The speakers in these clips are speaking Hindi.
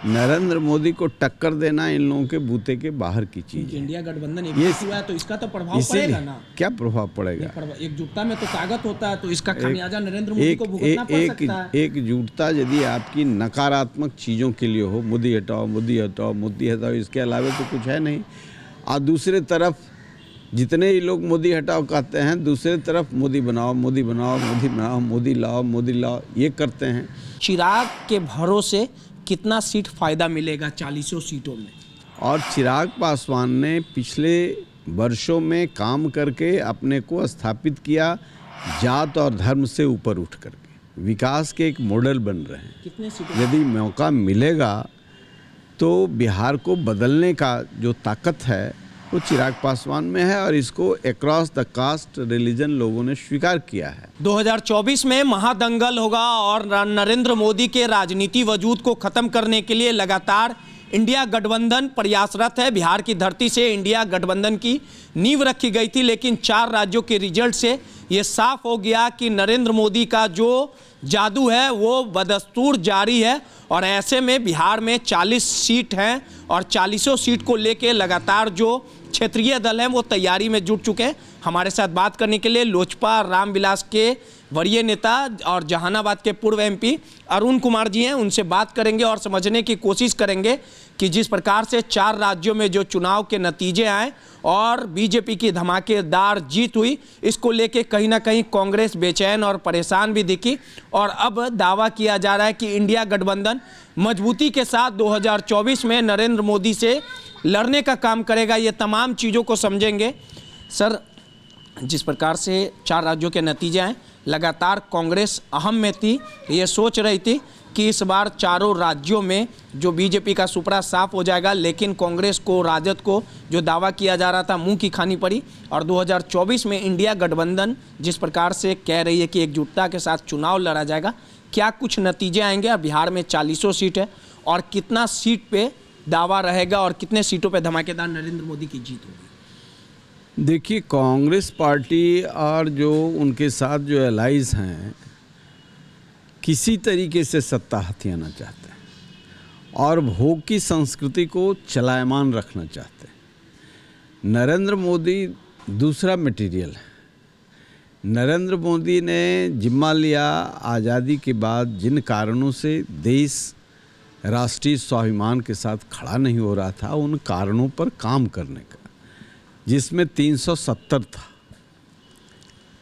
नरेंद्र मोदी को टक्कर देना इन लोगों के बूते के बाहर की चीज है। इंडिया गठबंधन एक हुआ है तो इसका तो प्रभाव पड़ेगा ना। क्या प्रभाव पड़ेगा? एकजुटता में तो ताकत होता है, तो इसका खामियाजा नरेंद्र मोदी को भुगतना पड़ सकता है। एकजुटता यदि आपकी नकारात्मक चीज़ों के लिए हो, मोदी हटाओ मोदी हटाओ मोदी हटाओ, इसके अलावा तो कुछ है नहीं। और दूसरे तरफ जितने ही लोग मोदी हटाओ कहते हैं, दूसरे तरफ मोदी बनाओ मोदी बनाओ मोदी बनाओ, मोदी लाओ, ये करते हैं। चिराग के भरोसे कितना सीट फायदा मिलेगा 40 सीटों में? और चिराग पासवान ने पिछले वर्षों में काम करके अपने को स्थापित किया, जात और धर्म से ऊपर उठ करके विकास के एक मॉडल बन रहे हैं। कितने सीटों? यदि मौका मिलेगा तो बिहार को बदलने का जो ताकत है वो चिराग पासवान में है, और इसको अक्रॉस द कास्ट रिलीजन लोगों ने स्वीकार किया है। 2024 में महादंगल होगा और नरेंद्र मोदी के राजनीति वजूद को खत्म करने के लिए लगातार इंडिया गठबंधन प्रयासरत है। बिहार की धरती से इंडिया गठबंधन की नींव रखी गई थी, लेकिन 4 राज्यों के रिजल्ट से ये साफ हो गया कि नरेंद्र मोदी का जो जादू है वो बदस्तूर जारी है। और ऐसे में बिहार में 40 सीट हैं और 40 सीट को लेके लगातार जो क्षेत्रीय दल हैं वो तैयारी में जुट चुके हैं। हमारे साथ बात करने के लिए लोजपा रामविलास के वरीय नेता और जहानाबाद के पूर्व एमपी अरुण कुमार जी हैं। उनसे बात करेंगे और समझने की कोशिश करेंगे कि जिस प्रकार से 4 राज्यों में जो चुनाव के नतीजे आए और बीजेपी की धमाकेदार जीत हुई, इसको लेके कहीं ना कहीं कांग्रेस बेचैन और परेशान भी दिखी। और अब दावा किया जा रहा है कि इंडिया गठबंधन मजबूती के साथ 2024 में नरेंद्र मोदी से लड़ने का काम करेगा। ये तमाम चीज़ों को समझेंगे। सर, जिस प्रकार से 4 राज्यों के नतीजे आए, लगातार कांग्रेस अहम में थी, ये सोच रही थी कि इस बार चारों राज्यों में जो बीजेपी का सुपड़ा साफ हो जाएगा, लेकिन कांग्रेस को, राजद को जो दावा किया जा रहा था मुंह की खानी पड़ी। और 2024 में इंडिया गठबंधन जिस प्रकार से कह रही है कि एकजुटता के साथ चुनाव लड़ा जाएगा, क्या कुछ नतीजे आएंगे? और बिहार में 40 सीट है और कितना सीट पे दावा रहेगा और कितने सीटों पे धमाकेदार नरेंद्र मोदी की जीत होगी? देखिए, कांग्रेस पार्टी और जो उनके साथ जो एलाइज हैं किसी तरीके से सत्ता हथियाना चाहते हैं और भोग की संस्कृति को चलायमान रखना चाहते हैं। नरेंद्र मोदी दूसरा मटेरियल है। नरेंद्र मोदी ने जिम्मा लिया आज़ादी के बाद जिन कारणों से देश राष्ट्रीय स्वाभिमान के साथ खड़ा नहीं हो रहा था, उन कारणों पर काम करने का, जिसमें 370 था,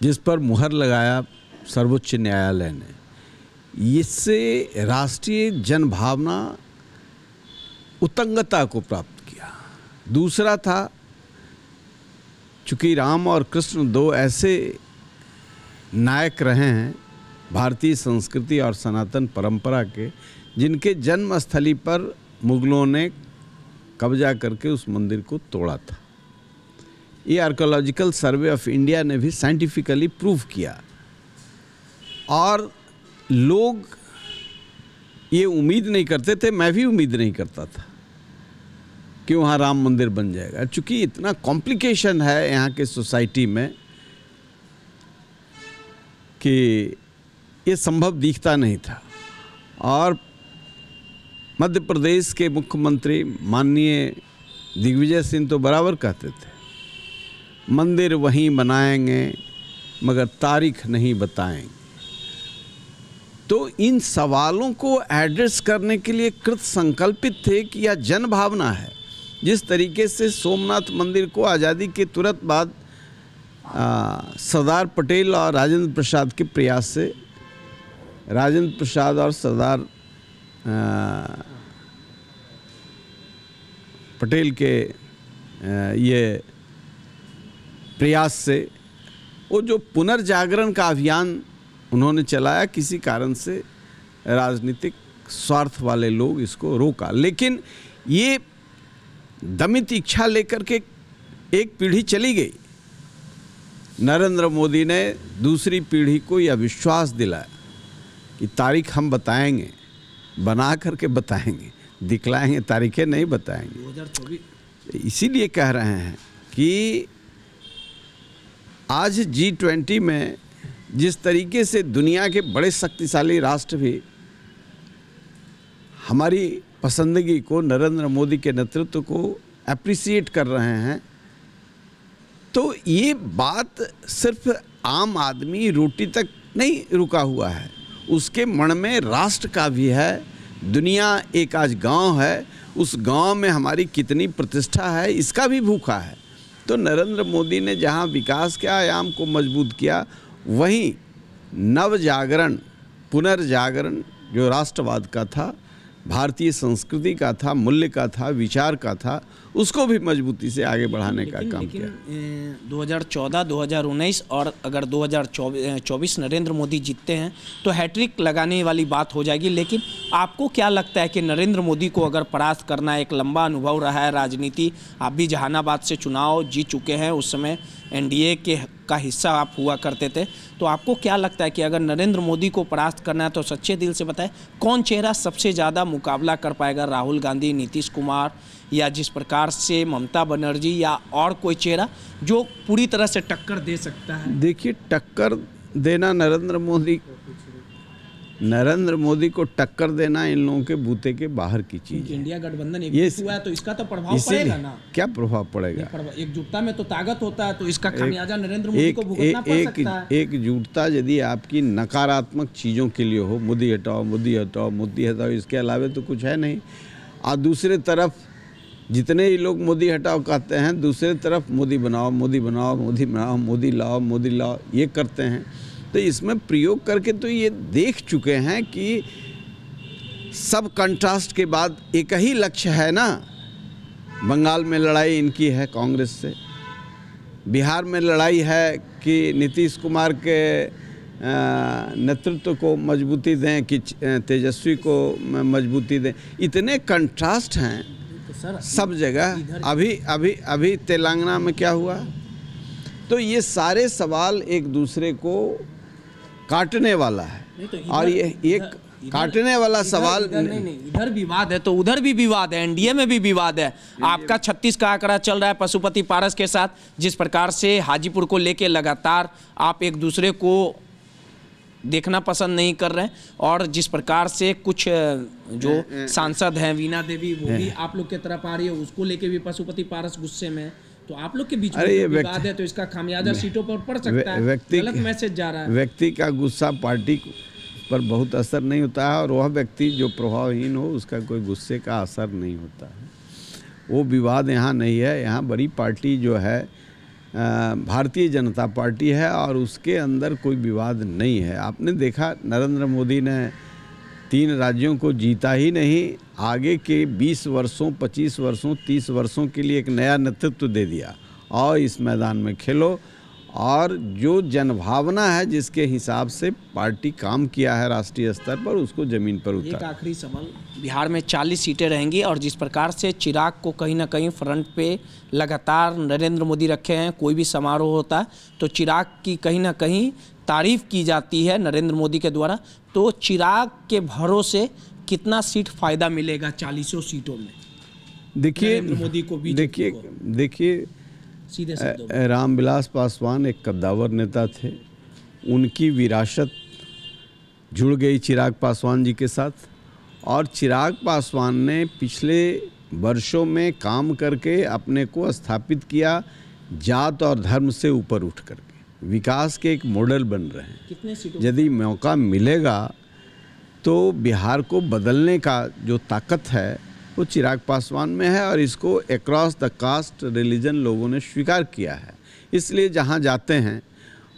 जिस पर मुहर लगाया सर्वोच्च न्यायालय ने। इससे राष्ट्रीय जनभावना उत्तंगता को प्राप्त किया। दूसरा था, चूँकि राम और कृष्ण 2 ऐसे नायक रहे हैं भारतीय संस्कृति और सनातन परंपरा के, जिनके जन्मस्थली पर मुगलों ने कब्जा करके उस मंदिर को तोड़ा था। ये आर्कियोलॉजिकल सर्वे ऑफ इंडिया ने भी साइंटिफिकली प्रूव किया। और लोग ये उम्मीद नहीं करते थे, मैं भी उम्मीद नहीं करता था कि वहाँ राम मंदिर बन जाएगा, चूँकि इतना कॉम्प्लिकेशन है यहाँ के सोसाइटी में कि ये संभव दिखता नहीं था। और मध्य प्रदेश के मुख्यमंत्री माननीय दिग्विजय सिंह तो बराबर कहते थे, मंदिर वहीं बनाएंगे मगर तारीख नहीं बताएंगे। तो इन सवालों को एड्रेस करने के लिए कृत संकल्पित थे कि यह जन भावना है। जिस तरीके से सोमनाथ मंदिर को आज़ादी के तुरंत बाद सरदार पटेल और राजेंद्र प्रसाद के प्रयास से, राजेंद्र प्रसाद और सरदार पटेल के ये प्रयास से वो जो पुनर्जागरण का अभियान उन्होंने चलाया, किसी कारण से राजनीतिक स्वार्थ वाले लोग इसको रोका। लेकिन ये दमित इच्छा लेकर के एक पीढ़ी चली गई। नरेंद्र मोदी ने दूसरी पीढ़ी को यह विश्वास दिलाया कि तारीख हम बताएंगे, बना करके बताएंगे, दिखलाएंगे, तारीखें नहीं बताएंगे। 2024 इसीलिए कह रहे हैं कि आज G20 में जिस तरीके से दुनिया के बड़े शक्तिशाली राष्ट्र भी हमारी पसंदगी को, नरेंद्र मोदी के नेतृत्व को अप्रिसिएट कर रहे हैं, तो ये बात सिर्फ आम आदमी रोटी तक नहीं रुका हुआ है, उसके मन में राष्ट्र का भी है। दुनिया एक आज गांव है, उस गांव में हमारी कितनी प्रतिष्ठा है इसका भी भूखा है। तो नरेंद्र मोदी ने जहां विकास के आयाम को मजबूत किया, वहीं नव जागरण, पुनर्जागरण जो राष्ट्रवाद का था, भारतीय संस्कृति का था, मूल्य का था, विचार का था, उसको भी मजबूती से आगे बढ़ाने का काम किया। 2014, 2019 और अगर 2024 नरेंद्र मोदी जीतते हैं तो हैट्रिक लगाने वाली बात हो जाएगी। लेकिन आपको क्या लगता है कि नरेंद्र मोदी को अगर परास्त करना, एक लंबा अनुभव रहा है राजनीति, आप भी जहानाबाद से चुनाव जीत चुके हैं, उस समय एनडीए का हिस्सा आप हुआ करते थे, तो आपको क्या लगता है कि अगर नरेंद्र मोदी को परास्त करना है तो सच्चे दिल से बताएं कौन चेहरा सबसे ज़्यादा मुकाबला कर पाएगा? राहुल गांधी, नीतीश कुमार, या जिस प्रकार से ममता बनर्जी, या और कोई चेहरा जो पूरी तरह से टक्कर दे सकता है? देखिए, टक्कर देना नरेंद्र मोदी को टक्कर देना इन लोगों के बूते के बाहर की चीज है। इंडिया गठबंधन एकजुट हुआ है तो इसका तो प्रभाव पड़ेगा ना। क्या प्रभाव पड़ेगा? एकजुटता में तो ताकत होता है, तो इसका खामियाजा नरेंद्र मोदी को भुगतना पड़ सकता है। एकजुटता यदि आपकी नकारात्मक चीज़ों के लिए हो, मोदी हटाओ, मोदी हटाओ, मोदी हटाओ, इसके अलावे तो कुछ है नहीं। और दूसरे तरफ जितने ही लोग मोदी हटाओ कहते हैं, दूसरे तरफ मोदी बनाओ, मोदी बनाओ, मोदी बनाओ, मोदी लाओ, मोदी लाओ, ये करते हैं। तो इसमें प्रयोग करके तो ये देख चुके हैं कि सब कंट्रास्ट के बाद एक ही लक्ष्य है ना। बंगाल में लड़ाई इनकी है कांग्रेस से, बिहार में लड़ाई है कि नीतीश कुमार के नेतृत्व को मजबूती दें कि तेजस्वी को मजबूती दें। इतने कंट्रास्ट हैं सब जगह। अभी तेलंगाना में क्या हुआ? तो ये सारे सवाल एक दूसरे को काटने वाला है। तो और ये एक काटने वाला सवाल नहीं, इधर विवाद है तो उधर भी विवाद है, एनडीए में भी विवाद है। आपका 36 का आंकड़ा चल रहा है पशुपति पारस के साथ, जिस प्रकार से हाजीपुर को लेके लगातार आप एक दूसरे को देखना पसंद नहीं कर रहे हैं, और जिस प्रकार से कुछ जो सांसद हैं, वीणा देवी, वो भी आप लोग की तरफ आ रही है, उसको लेके भी पशुपति पारस गुस्से में। तो आप लोग के बीच में विवाद है, तो इसका खामियाजा सीटों पर पड़ सकता है। गलत मैसेज जा रहा है। व्यक्ति का गुस्सा पार्टी पर बहुत असर नहीं होता है, और वह व्यक्ति जो प्रभावहीन हो उसका कोई गुस्से का असर नहीं होता है। वो विवाद यहाँ नहीं है। यहाँ बड़ी पार्टी जो है भारतीय जनता पार्टी है, और उसके अंदर कोई विवाद नहीं है। आपने देखा नरेंद्र मोदी ने 3 राज्यों को जीता ही नहीं, आगे के 20 वर्षों, 25 वर्षों, 30 वर्षों के लिए एक नया नेतृत्व दे दिया, और इस मैदान में खेलो। और जो जनभावना है, जिसके हिसाब से पार्टी काम किया है राष्ट्रीय स्तर पर, उसको ज़मीन पर उतारा। एक आखिरी सवाल, बिहार में 40 सीटें रहेंगी, और जिस प्रकार से चिराग को कहीं ना कहीं फ्रंट पे लगातार नरेंद्र मोदी रखे हैं, कोई भी समारोह होता है तो चिराग की कहीं ना कहीं तारीफ की जाती है नरेंद्र मोदी के द्वारा। तो चिराग के भरोसे कितना सीट फायदा मिलेगा 40 सीटों में? देखिए, मोदी को देखिए सीधे रामविलास पासवान एक कद्दावर नेता थे, उनकी विरासत जुड़ गई चिराग पासवान जी के साथ, और चिराग पासवान ने पिछले वर्षों में काम करके अपने को स्थापित किया, जात और धर्म से ऊपर उठ करके विकास के एक मॉडल बन रहे हैं। कितने सीटों? यदि मौका मिलेगा तो बिहार को बदलने का जो ताकत है वो चिराग पासवान में है, और इसको अक्रॉस द कास्ट रिलीजन लोगों ने स्वीकार किया है। इसलिए जहाँ जाते हैं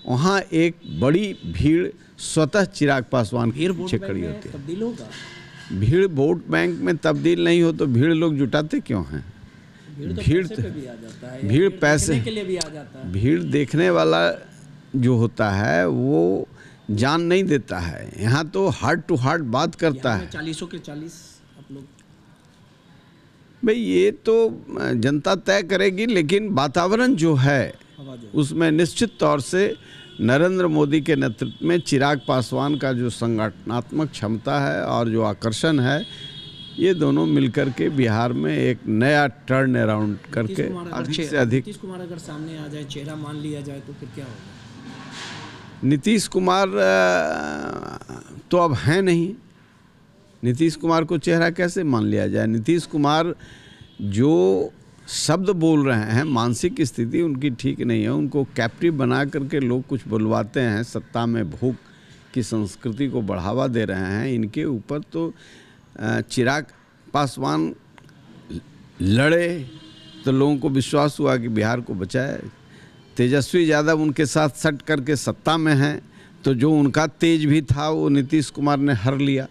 वहाँ एक बड़ी भीड़ स्वतः चिराग पासवान की पीछे खड़ी होती है। तब्दील होगा? भीड़ वोट बैंक में तब्दील नहीं हो तो भीड़ लोग जुटाते क्यों हैं? भीड़ पैसे के लिए भी आ जाता है। भीड़ देखने वाला जो होता है वो जान नहीं देता है। यहाँ तो हार्ट टू हार्ट बात करता है। 40 के 40 आप लोग, भाई ये तो जनता तय करेगी, लेकिन वातावरण जो है उसमें निश्चित तौर से नरेंद्र मोदी के नेतृत्व में चिराग पासवान का जो संगठनात्मक क्षमता है और जो आकर्षण है, ये दोनों मिलकर के बिहार में एक नया टर्न अराउंड करके अधिक से अधिक। नीतीश कुमार अगर सामने आ जाए, चेहरा मान लिया जाए, तो फिर क्या होगा? नीतीश कुमार तो अब हैं नहीं, नीतीश कुमार को चेहरा कैसे मान लिया जाए? नीतीश कुमार जो शब्द बोल रहे हैं, मानसिक स्थिति उनकी ठीक नहीं है, उनको कैप्टिव बना करके लोग कुछ बुलवाते हैं, सत्ता में भूख की संस्कृति को बढ़ावा दे रहे हैं। इनके ऊपर तो चिराग पासवान लड़े तो लोगों को विश्वास हुआ कि बिहार को बचाए। तेजस्वी यादव उनके साथ सट करके सत्ता में हैं, तो जो उनका तेज भी था वो नीतीश कुमार ने हर लिया।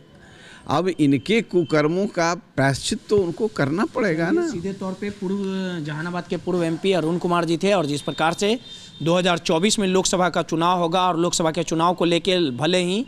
अब इनके कुकर्मों का प्रायश्चित तो उनको करना पड़ेगा ना। सीधे तौर पे पूर्व जहानाबाद के पूर्व एमपी अरुण कुमार जी थे, और जिस प्रकार से 2024 में लोकसभा का चुनाव होगा और लोकसभा के चुनाव को लेकर भले ही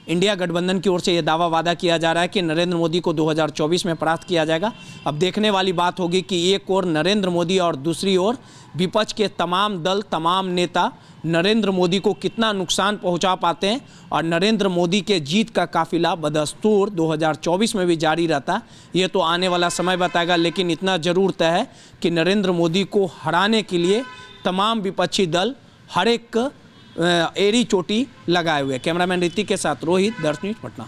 इंडिया गठबंधन की ओर से ये दावा वादा किया जा रहा है कि नरेंद्र मोदी को 2024 में परास्त किया जाएगा। अब देखने वाली बात होगी कि एक ओर नरेंद्र मोदी और दूसरी ओर विपक्ष के तमाम दल, तमाम नेता नरेंद्र मोदी को कितना नुकसान पहुंचा पाते हैं, और नरेंद्र मोदी के जीत का काफिला बदस्तूर 2024 में भी जारी रहता। ये तो आने वाला समय बताएगा, लेकिन इतना जरूर तय है कि नरेंद्र मोदी को हराने के लिए तमाम विपक्षी दल हर एक एड़ी चोटी लगाए हुए। कैमरामैन ऋतिक के साथ रोहित, दर्श न्यूज़, पटना।